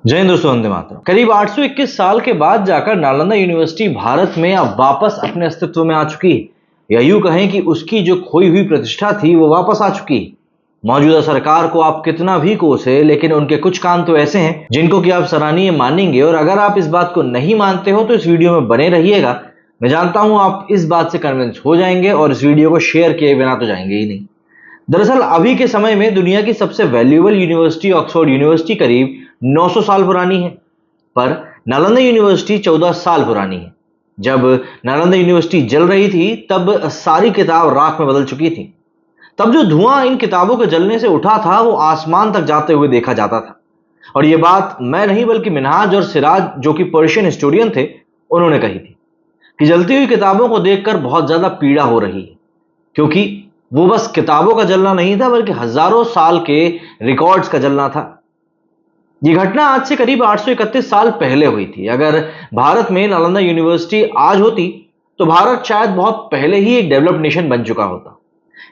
जय हिंद दोस्तों, वंदे मातरम। करीब 821 साल के बाद जाकर नालंदा यूनिवर्सिटी भारत में अब वापस अपने अस्तित्व में आ चुकी है, या यूं कहें कि उसकी जो खोई हुई प्रतिष्ठा थी वो वापस आ चुकी है। मौजूदा सरकार को आप कितना भी कोसे, लेकिन उनके कुछ काम तो ऐसे हैं जिनको कि आप सराहनीय मानेंगे। और अगर आप इस बात को नहीं मानते हो तो इस वीडियो में बने रहिएगा। मैं जानता हूं आप इस बात से कन्विंस हो जाएंगे और इस वीडियो को शेयर किए बिना तो जाएंगे ही नहीं। दरअसल अभी के समय में दुनिया की सबसे वैल्यूएबल यूनिवर्सिटी ऑक्सफोर्ड यूनिवर्सिटी करीब 900 साल पुरानी है, पर नालंदा यूनिवर्सिटी 14 साल पुरानी है। जब नालंदा यूनिवर्सिटी जल रही थी तब सारी किताब राख में बदल चुकी थी। तब जो धुआं इन किताबों के जलने से उठा था वो आसमान तक जाते हुए देखा जाता था। और ये बात मैं नहीं बल्कि मिनहाज और सिराज, जो कि पर्शियन हिस्टोरियन थे, उन्होंने कही थी कि जलती हुई किताबों को देखकर बहुत ज्यादा पीड़ा हो रही है, क्योंकि वो बस किताबों का जलना नहीं था बल्कि हजारों साल के रिकॉर्ड्स का जलना था। ये घटना आज से करीब 831 साल पहले हुई थी। अगर भारत में नालंदा यूनिवर्सिटी आज होती तो भारत शायद बहुत पहले ही एक डेवलप्ड नेशन बन चुका होता।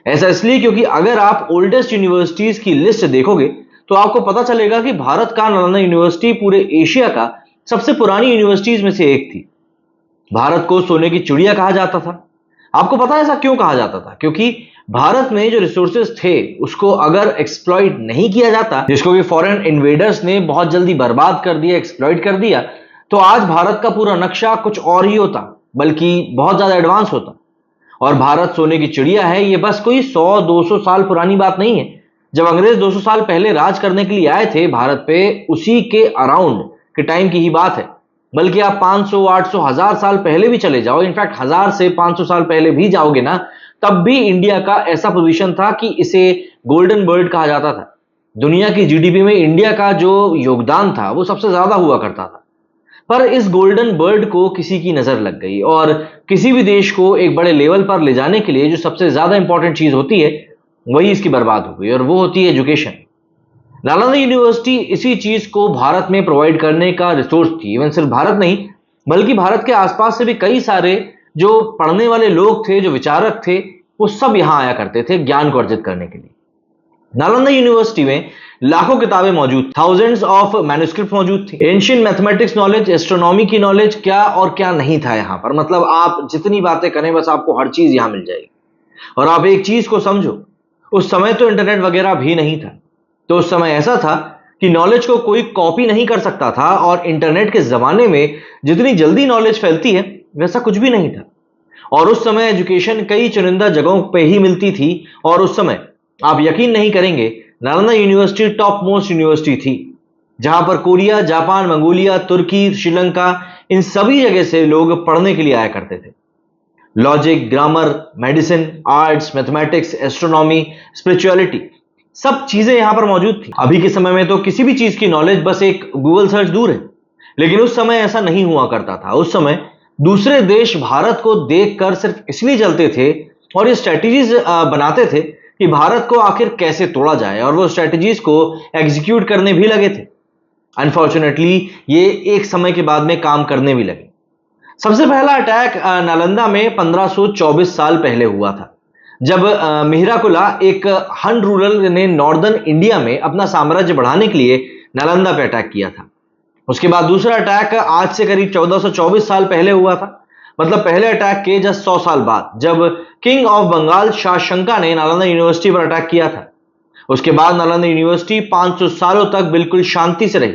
ऐसा इसलिए क्योंकि अगर आप ओल्डेस्ट यूनिवर्सिटीज की लिस्ट देखोगे तो आपको पता चलेगा कि भारत का नालंदा यूनिवर्सिटी पूरे एशिया का सबसे पुरानी यूनिवर्सिटीज में से एक थी। भारत को सोने की चिड़िया कहा जाता था। आपको पता है ऐसा क्यों कहा जाता था? क्योंकि भारत में जो रिसोर्सेज थे उसको अगर एक्सप्लॉइट नहीं किया जाता, जिसको कि फॉरेन इन्वेडर्स ने बहुत जल्दी बर्बाद कर दिया, एक्सप्लॉइट कर दिया, तो आज भारत का पूरा नक्शा कुछ और ही होता, बल्कि बहुत ज्यादा एडवांस होता। और भारत सोने की चिड़िया है, ये बस कोई 100-200 साल पुरानी बात नहीं है। जब अंग्रेज 200 साल पहले राज करने के लिए आए थे भारत पे, उसी के अराउंड के टाइम की ही बात है। बल्कि आप 500, 800, 1000 साल पहले भी चले जाओ, इनफैक्ट 1000 से 500 साल पहले भी जाओगे ना, तब भी इंडिया का ऐसा पोजीशन था कि इसे गोल्डन बर्ड कहा जाता था। दुनिया की जीडीपी में इंडिया का जो योगदान था वो सबसे ज्यादा हुआ करता था। पर इस गोल्डन बर्ड को किसी की नजर लग गई, और किसी भी देश को एक बड़े लेवल पर ले जाने के लिए जो सबसे ज्यादा इंपॉर्टेंट चीज होती है वही इसकी बर्बाद हो गई, और वो होती है एजुकेशन। नालंदा यूनिवर्सिटी इसी चीज को भारत में प्रोवाइड करने का रिसोर्स थी। इवन सिर्फ भारत नहीं बल्कि भारत के आसपास से भी कई सारे जो पढ़ने वाले लोग थे, जो विचारक थे, वो सब यहां आया करते थे ज्ञान को अर्जित करने के लिए। नालंदा यूनिवर्सिटी में लाखों किताबें मौजूद, थाउजेंड्स ऑफ मैन्युस्क्रिप्ट मौजूद थी। एंशियंट मैथमेटिक्स नॉलेज, एस्ट्रोनॉमी की नॉलेज, क्या और क्या नहीं था यहां पर। मतलब आप जितनी बातें करें बस आपको हर चीज यहां मिल जाएगी। और आप एक चीज को समझो, उस समय तो इंटरनेट वगैरह भी नहीं था, तो उस समय ऐसा था कि नॉलेज को कोई कॉपी नहीं कर सकता था। और इंटरनेट के जमाने में जितनी जल्दी नॉलेज फैलती है वैसा कुछ भी नहीं था। और उस समय एजुकेशन कई चुनिंदा जगहों पे ही मिलती थी। और उस समय आप यकीन नहीं करेंगे, Nalanda university top most university थी, जहां पर कोरिया, जापान, मंगोलिया, तुर्की, श्रीलंका, इन सभी जगह से लोग पढ़ने के लिए आया करते थे। Logic, grammar, medicine, arts, mathematics, astronomy, spirituality, सब चीजें यहां पर मौजूद थी। अभी के समय में तो किसी भी चीज की नॉलेज बस एक गूगल सर्च दूर है, लेकिन उस समय ऐसा नहीं हुआ करता था। उस समय दूसरे देश भारत को देखकर सिर्फ इसलिए चलते थे और ये स्ट्रेटजीज बनाते थे कि भारत को आखिर कैसे तोड़ा जाए, और वो स्ट्रेटजीज को एग्जीक्यूट करने भी लगे थे। अनफॉर्चुनेटली ये एक समय के बाद में काम करने भी लगे। सबसे पहला अटैक नालंदा में 1524 साल पहले हुआ था, जब मिहिराकुला, एक हन रूरल ने नॉर्दर्न इंडिया में अपना साम्राज्य बढ़ाने के लिए नालंदा पे अटैक किया था। उसके बाद दूसरा अटैक आज से करीब 1424 साल पहले हुआ था। मतलब पहले अटैक के जस्ट 100 साल बाद, जब किंग ऑफ बंगाल शाह शंका ने नालंदा यूनिवर्सिटी पर अटैक किया था। उसके बाद नालंदा यूनिवर्सिटी 500 सालों तक बिल्कुल शांति से रही।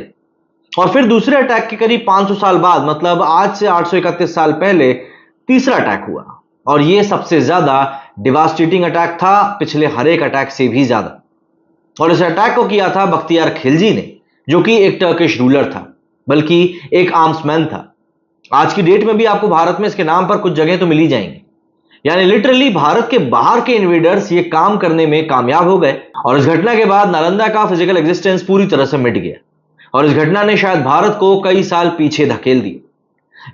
और फिर दूसरे अटैक के करीब 500 साल बाद, मतलब आज से 831 साल पहले, तीसरा अटैक हुआ। और यह सबसे ज्यादा डिवास्टेटिंग अटैक था, पिछले हर एक अटैक से भी ज्यादा। और इस अटैक को किया था बख्तियार खिलजी ने, जो कि एक टर्किश रूलर था, बल्कि एक आर्म्समैन था। आज की डेट में भी आपको भारत में इसके नाम पर कुछ जगह तो मिल ही जाएंगी। यानी लिटरली भारत के बाहर के इन्वेडर्स ये काम करने में कामयाब हो गए। और इस घटना के बाद नालंदा का फिजिकल एग्जिस्टेंस पूरी तरह से मिट गया, और इस घटना ने शायद भारत को कई साल पीछे धकेल दिया।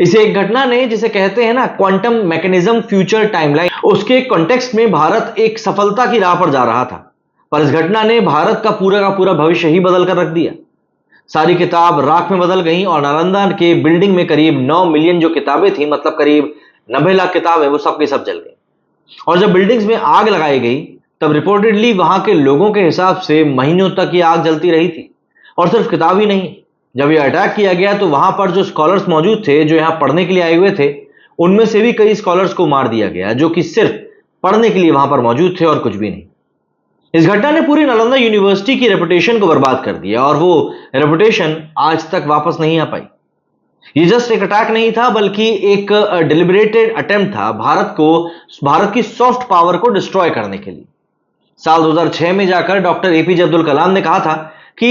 इसे एक घटना ने, जिसे कहते हैं ना क्वांटम मैकेनिज्म फ्यूचर टाइमलाइन, उसके कॉन्टेक्स्ट में भारत एक सफलता की राह पर जा रहा था, पर इस घटना ने भारत का पूरा भविष्य ही बदल कर रख दिया। सारी किताब राख में बदल गई, और नालंदा के बिल्डिंग में करीब 9 मिलियन जो किताबें थी, मतलब करीब 90 लाख किताबें, वो सब की सब जल गई। और जब बिल्डिंग्स में आग लगाई गई तब रिपोर्टेडली वहां के लोगों के हिसाब से महीनों तक ये आग जलती रही थी। और सिर्फ किताब ही नहीं, जब यह अटैक किया गया तो वहां पर जो स्कॉलर्स मौजूद थे, जो यहां पढ़ने के लिए आए हुए थे, उनमें से भी कई स्कॉलर्स को मार दिया गया, जो कि सिर्फ पढ़ने के लिए वहां पर मौजूद थे और कुछ भी नहीं। इस घटना ने पूरी नालंदा यूनिवर्सिटी की रेपुटेशन को बर्बाद कर दिया और वो रेपुटेशन आज तक वापस नहीं आ पाई। ये जस्ट एक अटैक नहीं था, बल्कि एक डिलिबरेटेड अटेम्प्ट था भारत की सॉफ्ट पावर को डिस्ट्रॉय करने के लिए। साल 2006 में जाकर डॉक्टर एपीजे अब्दुल कलाम ने कहा था कि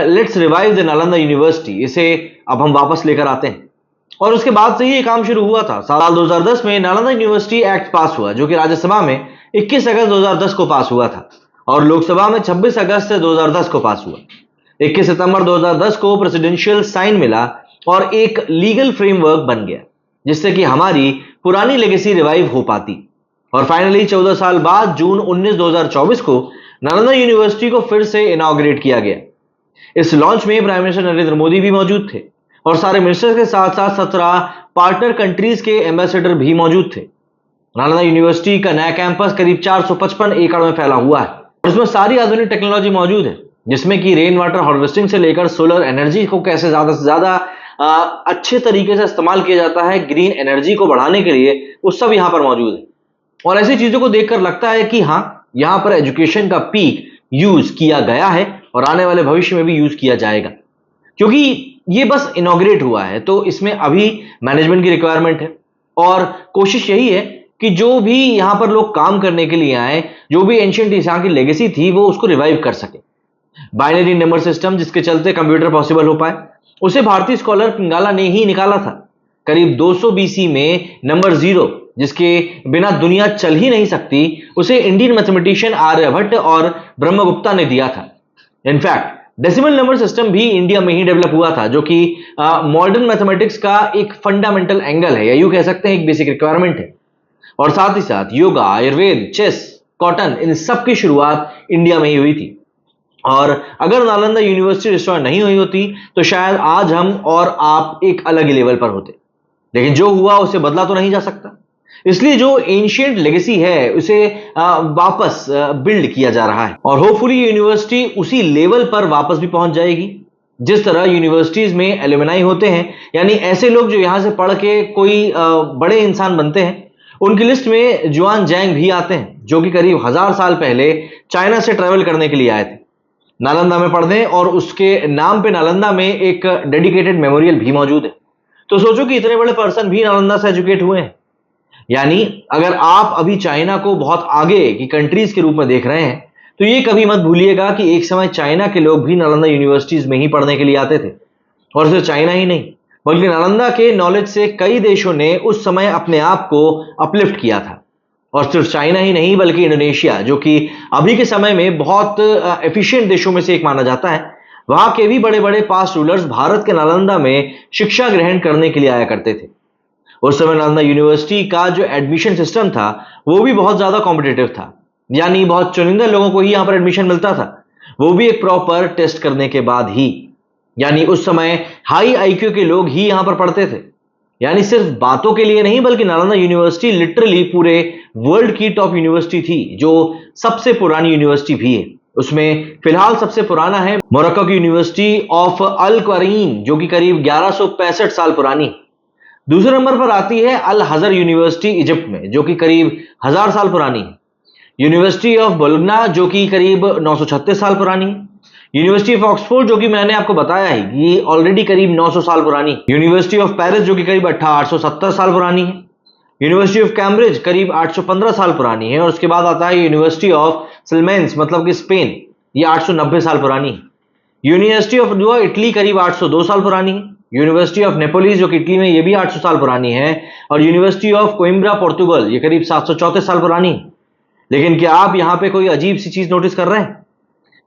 let's revive the Nalanda university, इसे अब हम वापस लेकर आते हैं। और उसके बाद से ही ये काम शुरू हुआ था। साल 2010 में नालंदा यूनिवर्सिटी एक्ट पास हुआ, जो कि राज्यसभा में 21 अगस्त 2010 को पास हुआ था और लोकसभा में 26 अगस्त 2010 को पास हुआ। 21 सितंबर 2010 को प्रेसिडेंशियल साइन मिला और एक लीगल फ्रेमवर्क बन गया, जिससे कि हमारी पुरानी लेगेसी रिवाइव हो पाती। और फाइनली 14 साल बाद जून 19 2024 को नालंदा यूनिवर्सिटी को फिर से इनॉग्रेट किया गया। इस लॉन्च में प्राइम मिनिस्टर नरेंद्र मोदी भी मौजूद थे और सारे मिनिस्टर्स के साथ साथ 17 पार्टनर कंट्रीज के एम्बेसडर भी मौजूद थे। नालंदा यूनिवर्सिटी का नया कैंपस करीब 455 एकड़ में फैला हुआ है और इसमें सारी आधुनिक टेक्नोलॉजी मौजूद है, जिसमें कि रेन वाटर हार्वेस्टिंग से लेकर सोलर एनर्जी को कैसे ज्यादा से ज्यादा अच्छे तरीके से इस्तेमाल किया जाता है ग्रीन एनर्जी को बढ़ाने के लिए, वो सब यहां पर मौजूद है। और ऐसी चीजों को देखकर लगता है कि हाँ, यहां पर एजुकेशन का पीक यूज किया गया है और आने वाले भविष्य में भी यूज किया जाएगा, क्योंकि ये बस इनॉग्रेट हुआ है तो इसमें अभी मैनेजमेंट की रिक्वायरमेंट है और कोशिश यही है कि जो भी यहां पर लोग काम करने के लिए आए, जो भी एंशिएंट यहाँ की लेगेसी थी, वो उसको रिवाइव कर सके। बाइनरी नंबर सिस्टम जिसके चलते कंप्यूटर पॉसिबल हो पाए, उसे भारतीय स्कॉलर पिंगाला ने ही निकाला था। करीब 200 बीसी में नंबर 0, जिसके बिना दुनिया चल ही नहीं सकती, उसे इंडियन मैथमेटिशियन आर्यभट्ट और ब्रह्मगुप्ता ने दिया था। इनफैक्ट डेसिमल नंबर सिस्टम भी इंडिया में ही डेवलप हुआ था, जो कि मॉडर्न मैथमेटिक्स का एक फंडामेंटल एंगल है, या यूं कह सकते हैं एक बेसिक रिक्वायरमेंट है। और साथ ही साथ योगा, आयुर्वेद, चेस, कॉटन, इन सब की शुरुआत इंडिया में ही हुई थी। और अगर नालंदा यूनिवर्सिटी डिस्ट्रॉय नहीं हुई होती तो शायद आज हम और आप एक अलग ही लेवल पर होते, लेकिन जो हुआ उसे बदला तो नहीं जा सकता। इसलिए जो एंशिएंट लेगेसी है उसे वापस बिल्ड किया जा रहा है और होपफुली यूनिवर्सिटी उसी लेवल पर वापस भी पहुंच जाएगी जिस तरह यूनिवर्सिटीज में एलुमनाई होते हैं, यानी ऐसे लोग जो यहां से पढ़ के कोई बड़े इंसान बनते हैं। उनकी लिस्ट में जुआन जैंग भी आते हैं, जो कि करीब 1000 साल पहले चाइना से ट्रेवल करने के लिए आए थे नालंदा में पढ़ने, और उसके नाम पे नालंदा में एक डेडिकेटेड मेमोरियल भी मौजूद है। तो सोचो कि इतने बड़े पर्सन भी नालंदा से एजुकेट हुए हैं। यानी अगर आप अभी चाइना को बहुत आगे की कंट्रीज के रूप में देख रहे हैं, तो ये कभी मत भूलिएगा कि एक समय चाइना के लोग भी नालंदा यूनिवर्सिटीज में ही पढ़ने के लिए आते थे। और सिर्फ चाइना ही नहीं, बल्कि नालंदा के नॉलेज से कई देशों ने उस समय अपने आप को अपलिफ्ट किया था। और सिर्फ चाइना ही नहीं, बल्कि इंडोनेशिया, जो कि अभी के समय में बहुत एफिशिएंट देशों में से एक माना जाता है, वहां के भी बड़े बड़े पास्ट रूलर्स भारत के नालंदा में शिक्षा ग्रहण करने के लिए आया करते थे। उस समय नालंदा यूनिवर्सिटी का जो एडमिशन सिस्टम था वो भी बहुत ज्यादा कॉम्पिटिटिव था, यानी बहुत चुनिंदा लोगों को ही यहां पर एडमिशन मिलता था, वो भी एक प्रॉपर टेस्ट करने के बाद ही। यानी उस समय हाई आईक्यू के लोग ही यहां पर पढ़ते थे, यानी सिर्फ बातों के लिए नहीं, बल्कि नालंदा यूनिवर्सिटी लिटरली पूरे वर्ल्ड की टॉप यूनिवर्सिटी थी, जो सबसे पुरानी यूनिवर्सिटी भी है। उसमें फिलहाल सबसे पुराना है मोरक्को की यूनिवर्सिटी ऑफ अल क्वारीन, जो कि करीब 1165 साल पुरानी है। दूसरे नंबर पर आती है अल हजर यूनिवर्सिटी इजिप्ट में, जो कि करीब 1000 साल पुरानी है। यूनिवर्सिटी ऑफ बोलोग्ना, जो कि करीब 936 साल पुरानी है। यूनिवर्सिटी ऑफ ऑक्सफोर्ड, जो कि मैंने आपको बताया है ये ऑलरेडी करीब 900 साल पुरानी है। यूनिवर्सिटी ऑफ पेरिस, जो कि करीब 870 साल पुरानी है। यूनिवर्सिटी ऑफ कैम्ब्रिज करीब 815 साल पुरानी है। और उसके बाद आता है यूनिवर्सिटी ऑफ सिलमेंस, मतलब कि स्पेन, ये 890 साल पुरानी है। यूनिवर्सिटी ऑफ दुआ इटली करीब 802 साल पुरानी है। यूनिवर्सिटी ऑफ नेपोलिस, जो कि इटली में, ये भी 800 साल पुरानी है। और यूनिवर्सिटी ऑफ कोइम्ब्रा पोर्तुगल, ये करीब 734 साल पुरानी है। लेकिन क्या आप यहां पे कोई अजीब सी चीज नोटिस कर रहे हैं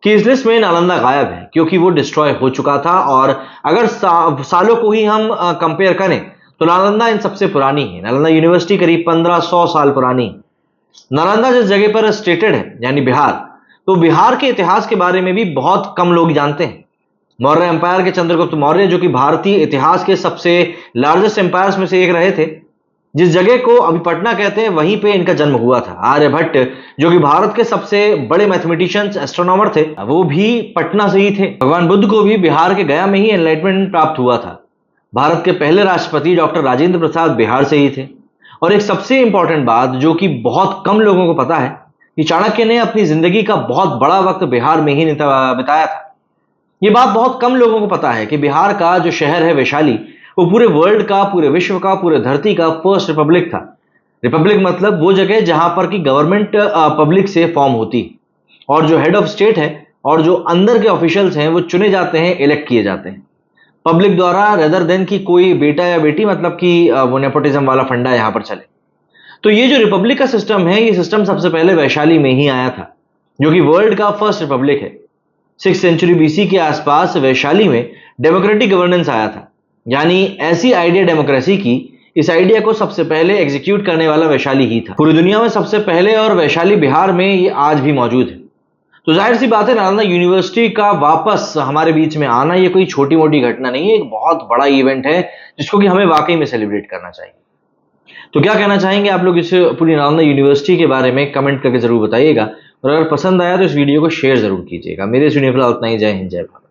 कि इस लिस्ट में नालंदा गायब है, क्योंकि वो डिस्ट्रॉय हो चुका था। और अगर सालों को ही हम कंपेयर करें तो नालंदा इन सबसे पुरानी है। नालंदा यूनिवर्सिटी करीब 1500 साल पुरानी है। नालंदा जिस जगह पर स्टेटेड है, यानी बिहार, तो बिहार के इतिहास के बारे में भी बहुत कम लोग जानते हैं। मौर्य एम्पायर के चंद्रगुप्त मौर्य, जो कि भारतीय इतिहास के सबसे लार्जेस्ट एम्पायर्स में से एक रहे थे, जिस जगह को अभी पटना कहते हैं वहीं पे इनका जन्म हुआ था। आर्यभट्ट जो कि भारत के सबसे बड़े मैथमेटिशियंस एस्ट्रोनॉमर थे, वो भी पटना से ही थे। भगवान बुद्ध को भी बिहार के गया में ही एनलाइटमेंट प्राप्त हुआ था। भारत के पहले राष्ट्रपति डॉक्टर राजेंद्र प्रसाद बिहार से ही थे। और एक सबसे इंपॉर्टेंट बात जो कि बहुत कम लोगों को पता है कि चाणक्य ने अपनी जिंदगी का बहुत बड़ा वक्त बिहार में ही बिताया था। ये बात बहुत कम लोगों को पता है कि बिहार का जो शहर है वैशाली, वो पूरे वर्ल्ड का, पूरे विश्व का, पूरे धरती का फर्स्ट रिपब्लिक था। रिपब्लिक मतलब वो जगह जहां पर की गवर्नमेंट पब्लिक से फॉर्म होती, और जो हेड ऑफ स्टेट है और जो अंदर के ऑफिशियल्स हैं वो चुने जाते हैं, इलेक्ट किए जाते हैं पब्लिक द्वारा, रेदर देन कि कोई बेटा या बेटी, मतलब कि वो नेपोटिज्म वाला फंडा यहां पर चले। तो ये जो रिपब्लिक का सिस्टम है, ये सिस्टम सबसे पहले वैशाली में ही आया था, जो कि वर्ल्ड का फर्स्ट रिपब्लिक है। 6th सेंचुरी बीसी के आसपास वैशाली में डेमोक्रेटिक गवर्नेंस आया था, यानी ऐसी आइडिया डेमोक्रेसी की, इस आइडिया को सबसे पहले एग्जीक्यूट करने वाला वैशाली ही था पूरी दुनिया में सबसे पहले, और वैशाली बिहार में ये आज भी मौजूद है। तो जाहिर सी बात है, नालंदा यूनिवर्सिटी का वापस हमारे बीच में आना ये कोई छोटी मोटी घटना नहीं है, एक बहुत बड़ा इवेंट है जिसको कि हमें वाकई में सेलिब्रेट करना चाहिए। तो क्या कहना चाहेंगे आप लोग इस पूरी नालंदा यूनिवर्सिटी के बारे में, कमेंट करके जरूर बताइएगा। और अगर पसंद आया तो इस वीडियो को शेयर जरूर कीजिएगा। मेरे इस वीडियो पर उतना ही। जय हिंद, जय भारत।